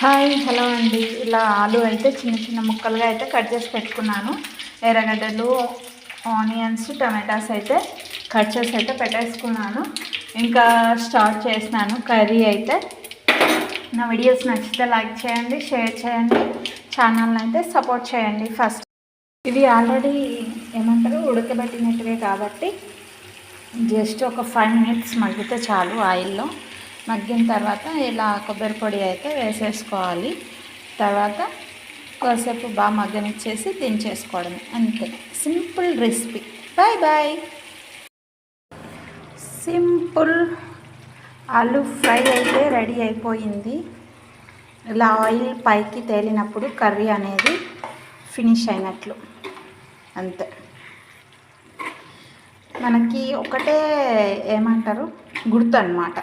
Hi hello అండి. ఇలా ఆలు అయితే చిన్న చిన్న ముక్కలుగా అయితే కట్ చేసి పెట్టుకున్నాను. ఎర్రగడ్డలు, ఆనియన్స్, టమాటాస్ అయితే కట్ చేసి అయితే పెట్టేసుకున్నాను. ఇంకా స్టార్ట్ చేసినాను కర్రీ అయితే. నా వీడియోస్ నచ్చితే లైక్ చేయండి, షేర్ చేయండి, ఛానల్ని అయితే సపోర్ట్ చేయండి. ఫస్ట్ ఇది ఆల్రెడీ ఏమంటారు ఉడకబెట్టినట్టువే కాబట్టి జస్ట్ ఒక 5 minutes మగ్గితే చాలు. ఆయిల్లో మగ్గిన తర్వాత ఇలా కొబ్బరి పొడి అయితే వేసేసుకోవాలి. తర్వాత కాసేపు బాగా మగ్గనిచ్చేసి దించేసుకోవడమే, అంతే. Simple recipe. Bye bye. Simple aloo fry అయితే రెడీ అయిపోయింది. ఇలా ఆయిల్ పైకి తేలినప్పుడు కర్రీ అనేది ఫినిష్ అయినట్లు, అంతే. మనకి ఒకటే ఏమంటారు గుర్తు అన్నమాట.